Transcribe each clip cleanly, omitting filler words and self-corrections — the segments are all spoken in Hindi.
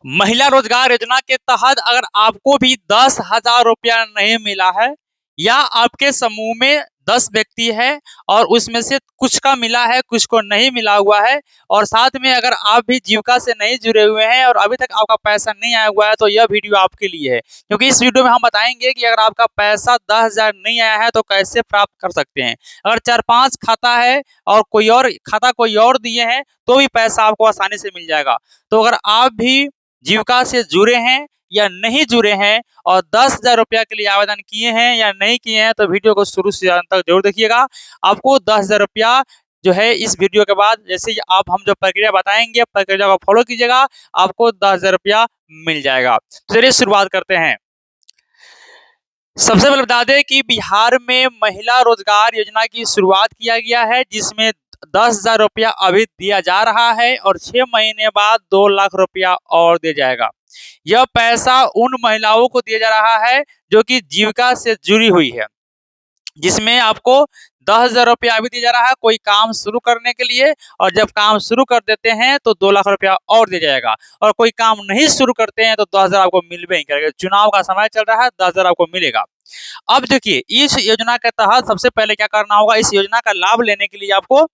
महिला रोजगार योजना के तहत अगर आपको भी 10,000 रुपया नहीं मिला है या आपके समूह में 10 व्यक्ति है और उसमें से कुछ का मिला है, कुछ को नहीं मिला हुआ है, और साथ में अगर आप भी जीविका से नहीं जुड़े हुए हैं और अभी तक आपका पैसा नहीं आया हुआ है, तो यह वीडियो आपके लिए है। क्योंकि इस वीडियो में हम बताएंगे कि अगर आपका पैसा 10,000 नहीं आया है तो कैसे प्राप्त कर सकते हैं। अगर 4-5 खाता है और कोई और खाता कोई और दिए हैं तो भी पैसा आपको आसानी से मिल जाएगा। तो अगर आप भी जीविका से जुड़े हैं या नहीं जुड़े हैं और 10,000 रुपया के लिए आवेदन किए हैं या नहीं किए हैं, तो वीडियो को शुरू से अंत तक जरूर देखिएगा। आपको 10,000 रुपया जो है इस वीडियो के बाद जैसे ही हम जो प्रक्रिया बताएंगे, प्रक्रिया को फॉलो कीजिएगा, आपको 10,000 रुपया मिल जाएगा। चलिए शुरुआत करते हैं। सबसे पहले बता दें कि बिहार में महिला रोजगार योजना की शुरुआत किया गया है, जिसमें 10,000 रुपया अभी दिया जा रहा है और 6 महीने बाद 2 लाख रुपया और दिया जाएगा। यह पैसा उन महिलाओं को दिया जा रहा है जो कि जीविका से जुड़ी हुई है, जिसमें आपको 10,000 रुपया अभी दिया जा रहा है कोई काम शुरू करने के लिए, और जब काम शुरू कर देते हैं तो 2 लाख रुपया और दिया जाएगा, और कोई काम नहीं शुरू करते हैं तो 10,000 आपको मिलबे ही करेगा। चुनाव का समय चल रहा है, 10,000 आपको मिलेगा। अब देखिए, इस योजना के तहत सबसे पहले क्या करना होगा, इस योजना का लाभ लेने के लिए आपको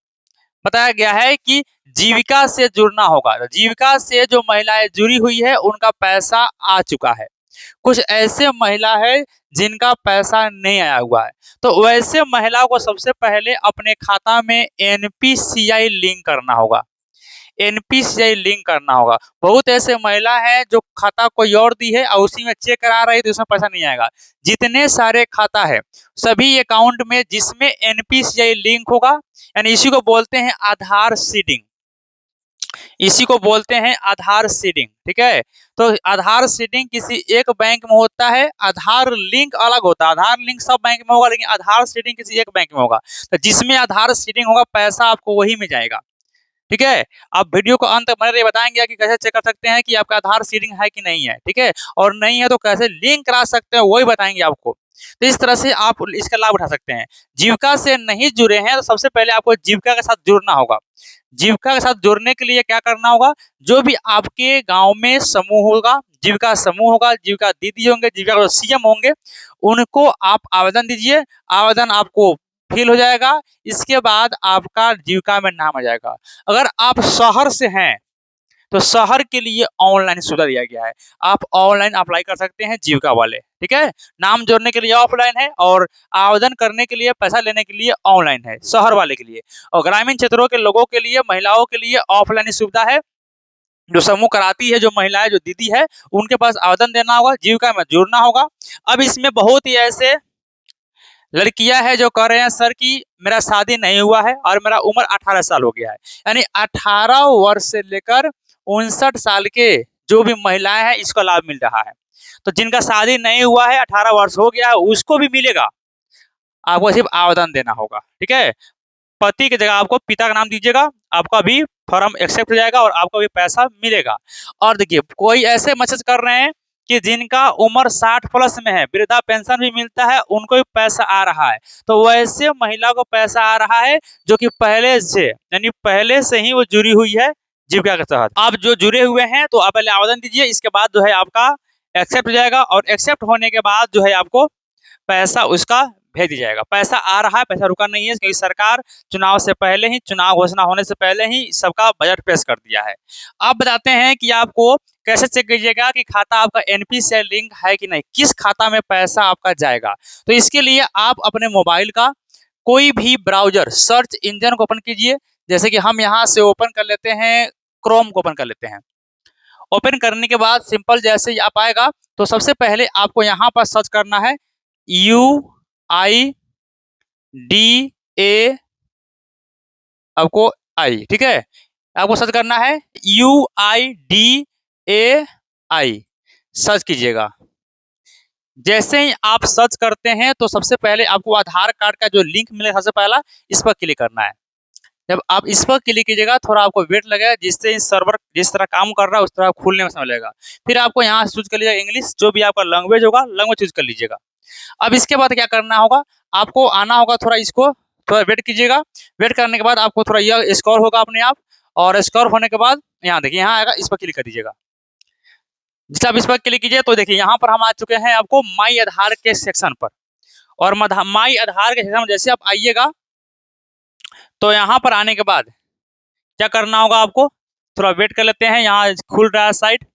बताया गया है कि जीविका से जुड़ना होगा। जीविका से जो महिलाएं जुड़ी हुई है उनका पैसा आ चुका है। कुछ ऐसे महिला है जिनका पैसा नहीं आया हुआ है, तो वैसे महिलाओं को सबसे पहले अपने खाता में एनपीसीआई लिंक करना होगा। एनपीसीआई लिंक करना होगा। बहुत ऐसे महिला है जो खाता कोई और दी है और उसी में चेक करा रही है तो उसमें पैसा नहीं आएगा। जितने सारे खाता है सभी अकाउंट में जिसमें एनपीसीआई लिंक होगा, यानी इसी को बोलते हैं आधार सीडिंग, इसी को बोलते हैं आधार सीडिंग। ठीक है, तो आधार सीडिंग किसी एक बैंक में होता है, आधार लिंक अलग होता है। आधार लिंक सब बैंक में होगा लेकिन आधार सीडिंग किसी एक बैंक में होगा। तो जिसमें आधार सीडिंग होगा पैसा आपको वही में जाएगा। ठीक है, आप वीडियो को अंत में बताएंगे कि कैसे चेक कर सकते हैं कि आपका आधार सीडिंग है कि नहीं है। ठीक है, और नहीं है तो कैसे लिंक करा सकते हैं वही बताएंगे आपको। तो इस तरह से आप इसका लाभ उठा सकते हैं। जीविका से नहीं जुड़े हैं तो सबसे पहले आपको जीविका के साथ जुड़ना होगा। जीविका के साथ जुड़ने के लिए क्या करना होगा, जो भी आपके गांव में समूह होगा, जीविका समूह होगा, जीविका दीदी होंगे, जीविका सीएम होंगे, उनको आप आवेदन दीजिए। आवेदन आपको फिल हो जाएगा, इसके बाद आपका जीविका में नाम आ जाएगा। अगर आप शहर से हैं तो शहर के लिए ऑनलाइन सुविधा दिया गया है, आप ऑनलाइन अप्लाई कर सकते हैं जीविका वाले। ठीक है, नाम जोड़ने के लिए ऑफलाइन है और आवेदन करने के लिए, पैसा लेने के लिए ऑनलाइन है शहर वाले के लिए। और ग्रामीण क्षेत्रों के लोगों के लिए, महिलाओं के लिए ऑफलाइन सुविधा है। जो समूह कराती है, जो महिलाएं, जो दीदी है, उनके पास आवेदन देना होगा, जीविका में जुड़ना होगा। अब इसमें बहुत ही ऐसे लड़कियां है जो कह रहे हैं सर कि मेरा शादी नहीं हुआ है और मेरा उम्र 18 साल हो गया है, यानी 18 वर्ष से लेकर 59 साल के जो भी महिलाएं हैं इसका लाभ मिल रहा है। तो जिनका शादी नहीं हुआ है, 18 वर्ष हो गया है, उसको भी मिलेगा। आपको सिर्फ आवेदन देना होगा। ठीक है, पति की जगह आपको पिता का नाम दीजिएगा, आपका भी फॉर्म एक्सेप्ट हो जाएगा और आपको भी पैसा मिलेगा। और देखिए, कोई ऐसे मैसेज कर रहे हैं कि जिनका उम्र 60 प्लस में है, वृद्धा पेंशन भी मिलता है, उनको भी पैसा आ रहा है। तो वैसे महिला को पैसा आ रहा है जो कि पहले से, यानी पहले से ही वो जुड़ी हुई है जीविका के तहत। आप जो जुड़े हुए हैं तो आप पहले आवेदन दीजिए, इसके बाद जो है आपका एक्सेप्ट हो जाएगा, और एक्सेप्ट होने के बाद जो है आपको पैसा उसका भेज दिया जाएगा। पैसा आ रहा है, पैसा रुका नहीं है, क्योंकि सरकार चुनाव से पहले ही, चुनाव घोषणा होने से पहले ही सबका बजट पेश कर दिया है। अब बताते हैं कि आपको कैसे चेक कीजिएगा कि खाता आपका एनपीसीआई लिंक है कि नहीं, किस खाता में पैसा आपका जाएगा। तो इसके लिए आप अपने मोबाइल का कोई भी ब्राउजर सर्च इंजन को ओपन कीजिए। जैसे कि हम यहाँ से ओपन कर लेते हैं, क्रोम को ओपन कर लेते हैं। ओपन करने के बाद सिंपल जैसे ही आप आएगा तो सबसे पहले आपको यहाँ पर सर्च करना है UIDA, आपको आई। ठीक है, आपको सर्च करना है UIDAI, सर्च कीजिएगा। जैसे ही आप सर्च करते हैं तो सबसे पहले आपको आधार कार्ड का जो लिंक मिलेगा, सबसे पहला इस पर क्लिक करना है। जब आप इस पर क्लिक कीजिएगा थोड़ा आपको वेट लगेगा, जिससे सर्वर जिस तरह काम कर रहा है उस तरह खुलने में समय लगेगा। फिर आपको यहाँ से चूज कर लीजिएगा इंग्लिश, जो भी आपका लैंग्वेज होगा लैंग्वेज चूज कर लीजिएगा। अब इसके बाद क्या करना होगा, आपको आना होगा, थोड़ा इसको थोड़ा वेट कीजिएगा। वेट करने के बाद आपको थोड़ा यह स्क्रॉल होगा अपने आप, और स्क्रॉल होने के बाद यहाँ देखिए, यहाँ आएगा, इस पर क्लिक कर दीजिएगा। जैसे आप इस पर क्लिक कीजिए तो देखिए यहाँ पर हम आ चुके हैं आपको माई आधार के सेक्शन पर। और माई आधार के सेक्शन में जैसे आप आइएगा तो यहाँ पर आने के बाद क्या करना होगा आपको, थोड़ा वेट कर लेते हैं, यहाँ खुल रहा है साइट।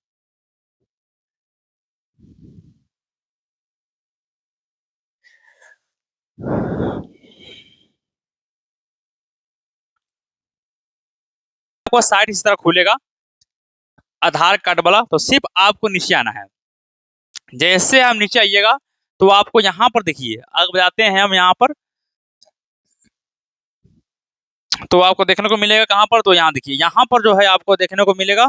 आपको साइट इस तरह खुलेगा आधार कार्ड वाला, तो सिर्फ आपको नीचे आना है। जैसे हम नीचे आइएगा तो आपको यहाँ पर देखिए, अब जाते हैं हम यहाँ पर, तो आपको देखने को मिलेगा कहाँ पर, तो यहाँ देखिए, यहाँ पर जो है आपको देखने को मिलेगा,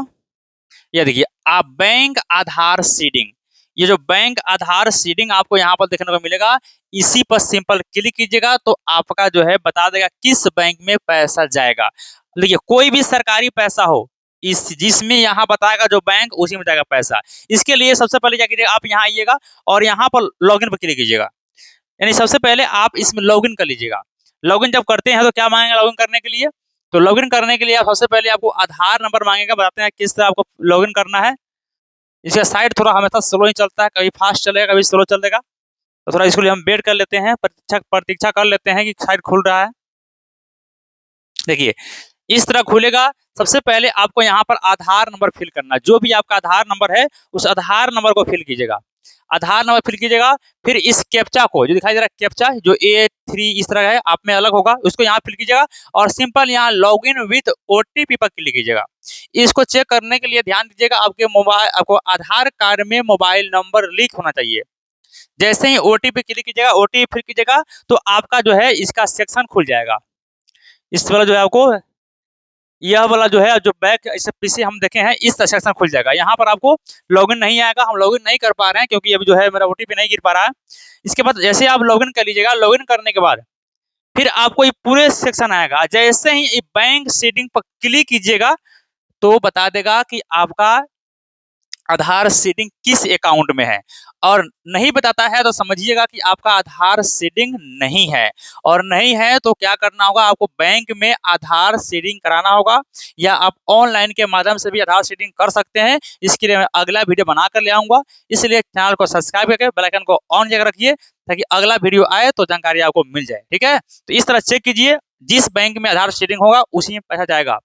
ये देखिए आप बैंक आधार सीडिंग, ये जो बैंक आधार सीडिंग आपको यहाँ पर देखने को मिलेगा, इसी पर सिंपल क्लिक कीजिएगा तो आपका जो है बता देगा किस बैंक में पैसा जाएगा। देखिए कोई भी सरकारी पैसा हो, इस जिसमें यहाँ बताएगा जो बैंक, उसी में जाएगा पैसा। इसके लिए सबसे पहले क्या कीजिएगा, आप यहाँ आइएगा और यहाँ पर लॉगिन पर क्लिक कीजिएगा, यानी सबसे पहले आप इसमें लॉगिन कर लीजिएगा। लॉगिन जब करते हैं तो क्या मांगेगा लॉगिन करने के लिए, तो लॉगिन करने के लिए आप सबसे पहले आपको आधार नंबर मांगेगा, बताते हैं किस तरह आपको लॉगिन करना है। इसका साइट थोड़ा हमेशा स्लो ही चलता है, कभी फास्ट चलेगा कभी स्लो चलेगा, तो थोड़ा इसके लिए हम वेट कर लेते हैं, प्रतीक्षा कर लेते हैं कि साइट खुल रहा है। देखिए इस तरह खुलेगा। सबसे पहले आपको यहाँ पर आधार नंबर फिल करना है, जो भी आपका आधार नंबर है उस आधार नंबर को फिल कीजिएगा, आधार नंबर फिल कीजिएगा। फिर इस कैप्चा को, जो दिखाई दे रहा है कैप्चा, जो A3 इस तरह है, आप में अलग होगा, उसको यहाँ फिल कीजिएगा और सिंपल यहाँ लॉगिन विद OTP पर क्लिक कीजिएगा। इसको चेक करने के लिए ध्यान दीजिएगा, आपको आधार कार्ड में मोबाइल नंबर लिंक होना चाहिए। जैसे ही OTP क्लिक कीजिएगा, OTP फिल कीजिएगा तो आपका जो है इसका सेक्शन खुल जाएगा। इस वाला जो है आपको, यह वाला जो है, जो बैक इसे पीछे हम देखे हैं, इस सेक्शन खुल जाएगा। यहाँ पर आपको लॉगिन नहीं आएगा, हम लॉगिन नहीं कर पा रहे हैं क्योंकि अभी जो है मेरा OTP नहीं गिर पा रहा है। इसके बाद जैसे आप लॉगिन कर लीजिएगा, लॉगिन करने के बाद फिर आपको ये पूरे सेक्शन आएगा। जैसे ही बैंक सेटिंग पर क्लिक कीजिएगा तो बता देगा कि आपका आधार सीडिंग किस अकाउंट में है, और नहीं बताता है तो समझिएगा कि आपका आधार सीडिंग नहीं है। और नहीं है तो क्या करना होगा, आपको बैंक में आधार सीडिंग कराना होगा, या आप ऑनलाइन के माध्यम से भी आधार सीडिंग कर सकते हैं। इसके लिए मैं अगला वीडियो बनाकर ले आऊंगा, इसलिए चैनल को सब्सक्राइब करके बेल आइकन को ऑन जगह रखिए ताकि अगला वीडियो आए तो जानकारी आपको मिल जाए। ठीक है, तो इस तरह चेक कीजिए, जिस बैंक में आधार सीडिंग होगा उसी में पैसा जाएगा।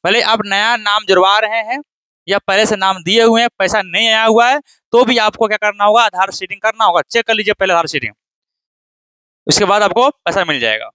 भले आप नया नाम जुड़वा रहे हैं या पहले से नाम दिए हुए हैं, पैसा नहीं आया हुआ है, तो भी आपको क्या करना होगा, आधार सीडिंग करना होगा। चेक कर लीजिए पहले आधार सीडिंग, उसके बाद आपको पैसा मिल जाएगा।